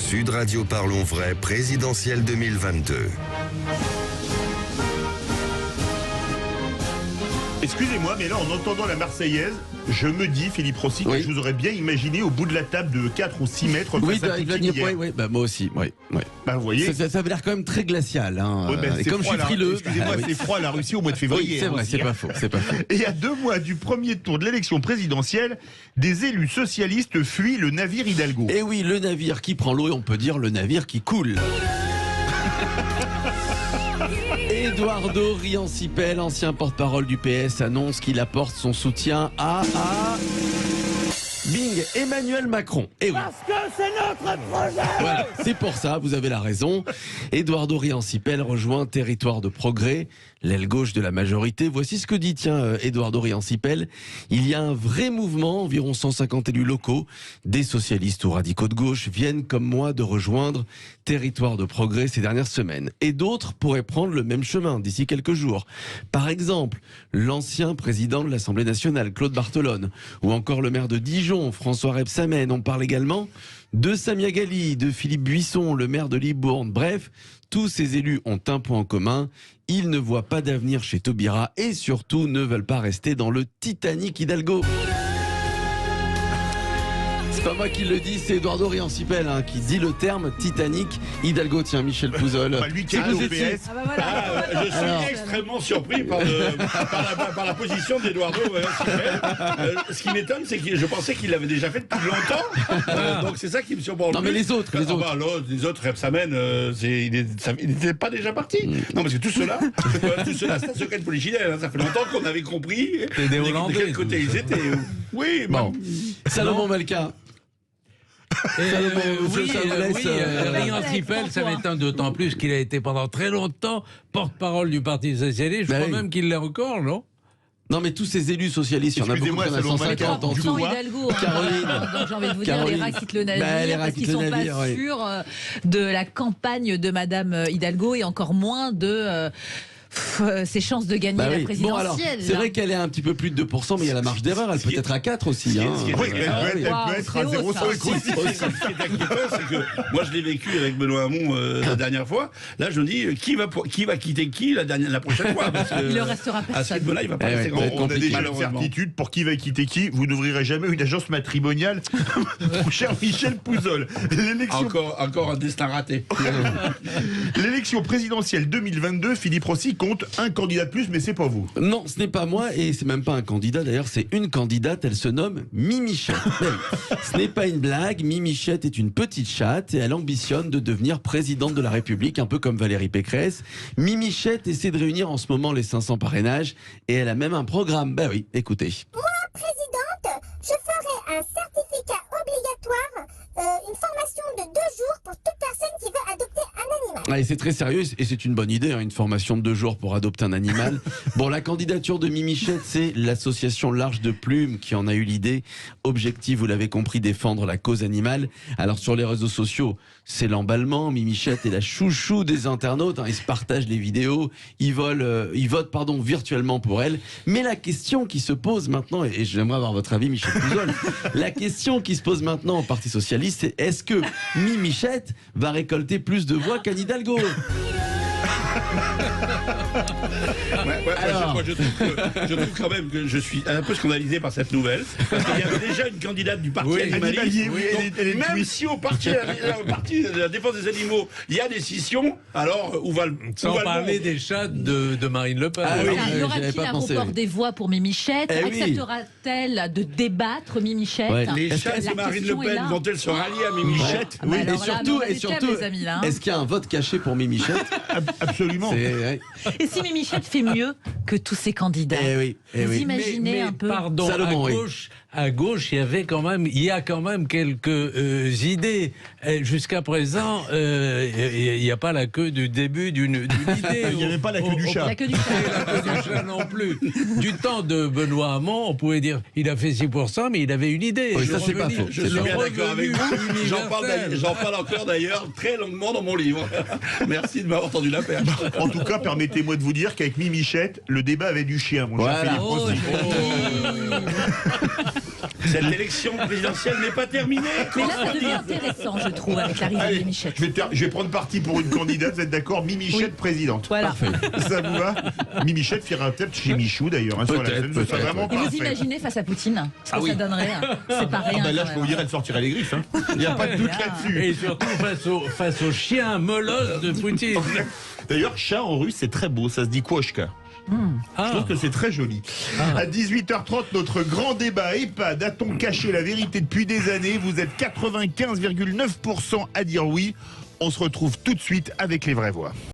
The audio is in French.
Sud Radio Parlons Vrai, présidentielle 2022. Excusez-moi, mais là, en entendant la Marseillaise, je me dis, Philippe Rossi, que je vous aurais bien imaginé au bout de la table de 4 ou 6 mètres face à Poutine hier. Oui, bah, moi aussi. Oui. Bah, vous voyez, ça avait l'air quand même très glacial. Hein. et comme je suis frileux. Excusez-moi, c'est froid la Russie au mois de février. Oui, c'est vrai, c'est pas faux. Et à 2 mois du premier tour de l'élection présidentielle, des élus socialistes fuient le navire Hidalgo. Et oui, le navire qui prend l'eau et on peut dire le navire qui coule. Eduardo Riancipel, ancien porte-parole du PS, annonce qu'il apporte son soutien à Bing, Emmanuel Macron. Et oui. Parce que c'est notre projet. Voilà, c'est pour ça, vous avez la raison. Eduardo Riancipel rejoint Territoire de Progrès, l'aile gauche de la majorité. Voici ce que dit, Eduardo Riancipel. Il y a un vrai mouvement, environ 150 élus locaux, des socialistes ou radicaux de gauche, viennent comme moi de rejoindre Territoire de Progrès ces dernières semaines. Et d'autres pourraient prendre le même chemin d'ici quelques jours. Par exemple, l'ancien président de l'Assemblée nationale, Claude Barthelone, ou encore le maire de Dijon, François Rebsamen. On parle également de Samia Ghali, de Philippe Buisson, le maire de Libourne. Bref, tous ces élus ont un point en commun. Ils ne voient pas d'avenir chez Taubira et surtout ne veulent pas rester dans le Titanic Hidalgo. C'est pas moi qui le dis, c'est Eduardo Riancipel qui dit le terme Titanic Hidalgo. Tiens, Michel Pouzol. Lui qui est au PS. Je suis extrêmement surpris par la position d'Eduardo Riancipel. Ce qui m'étonne, c'est que je pensais qu'il l'avait déjà fait depuis longtemps. Donc c'est ça qui me surprend. Non, mais les autres. Les autres, Rebsamen, il n'était pas déjà parti. Non, parce que tout cela, c'est un secret de polichinelle. Ça fait longtemps qu'on avait compris de quel côté ils étaient. Oui, bon. Salomon Malka. Riancipel, ça m'étonne d'autant plus qu'il a été pendant très longtemps porte-parole du Parti Socialiste. Je crois même qu'il l'est encore, non ? Non, mais tous ces élus socialistes, il y en a beaucoup, il y en a 150 en tout. Hidalgo, Caroline. donc j'ai envie de vous dire, les rats quittent le navire parce qu'ils ne sont pas sûrs de la campagne de Madame Hidalgo et encore moins de ses chances de gagner la présidentielle. Bon, alors, c'est vrai qu'elle est un petit peu plus de 2%, mais il y a la marge d'erreur, elle peut être à 4 aussi. Oui, elle peut être à 0,5 aussi. Ce qui est inquiétant, c'est que moi je l'ai vécu avec Benoît Hamon la dernière fois. Là, je me dis, qui va quitter qui la prochaine fois, parce que il ne restera personne. À ce rythme-là, il va pas rester grand. On a déjà une certitude pour qui va quitter qui. Vous n'ouvrirez jamais une agence matrimoniale, mon cher Michel Pouzol. Encore un destin raté. L'élection présidentielle 2022, Philippe Rossi compte un candidat de plus, mais c'est pas vous. Non, ce n'est pas moi, et c'est même pas un candidat, d'ailleurs, c'est une candidate, elle se nomme Mimichette. Ce n'est pas une blague, Mimichette est une petite chatte, et elle ambitionne de devenir présidente de la République, un peu comme Valérie Pécresse. Mimichette essaie de réunir en ce moment les 500 parrainages, et elle a même un programme. Ben oui, écoutez. Moi, présidente, je ferai un certificat obligatoire, une formation de 2 jours pour toute personne qui veut adopter un animal. Ah, et c'est très sérieux, et c'est une bonne idée, une formation de 2 jours pour adopter un animal. Bon, la candidature de Mimichette, c'est l'association L'Arche de Plume qui en a eu l'idée. Objectif, vous l'avez compris, défendre la cause animale. Alors sur les réseaux sociaux, c'est l'emballement. Mimichette est la chouchou des internautes. Ils se partagent les vidéos, ils votent virtuellement pour elle. Mais la question qui se pose maintenant, et j'aimerais avoir votre avis, Michel Pouzol, la question qui se pose maintenant au Parti Socialiste, c'est est-ce que Mimichette va récolter plus de voix qu'Anne Hidalgo? Moi, je trouve quand même que je suis un peu scandalisé par cette nouvelle, parce qu'il y avait déjà une candidate du parti animaliste. Même si au parti de la défense des animaux, il y a des scissions, alors où va le... Sans parler des chats de Marine Le Pen. Y aura-t-il un report des voix pour Mimichette? Acceptera-t-elle de débattre Mimichette? Les chats de Marine Le Pen vont-elles se rallier à Mimichette? Oui, et surtout, est-ce qu'il y a un vote caché pour Mimichette? Absolument. Et si Mimichette fait mieux que tous ces candidats, vous imaginez un peu. Pardon, Salomon, à gauche, il y a quand même quelques idées. Jusqu'à présent, il n'y a pas la queue du début d'une idée. Il n'y avait pas la queue du chat. La queue du chat. La queue du chat non plus. Du temps de Benoît Hamon, on pouvait dire il a fait 6%, mais il avait une idée. Oui, ça c'est pas faux. Je suis bien d'accord avec vous. J'en parle encore d'ailleurs très longuement dans mon livre. Merci de m'avoir tendu la perche. En tout cas, permettez-moi de vous dire qu'avec Mimichette, le débat avait du chien, mon cher Philippe Rossi. Cette élection présidentielle n'est pas terminée. Mais là, ça devient intéressant, je trouve, avec l'arrivée de Michette. Je vais prendre parti pour une candidate, vous êtes d'accord? Mimichette présidente. Voilà. Parfait. Ça vous va? Mimichette fera peut-être chez Michou d'ailleurs, sur la scène, ce serait vraiment Et vous parfait. imaginez face à Poutine ce que ça donnerait? C'est pas rien. Là, je peux vous dire, elle sortirait les griffes. Il n'y a pas de doute là-dessus. Et surtout face au chien molosse de Poutine. D'ailleurs, chat en russe, c'est très beau, ça se dit Kouochka. Je trouve que c'est très joli. À 18h30, notre grand débat EHPAD. A-t-on caché la vérité depuis des années? Vous êtes 95,9% à dire oui. On se retrouve tout de suite avec les vraies voix.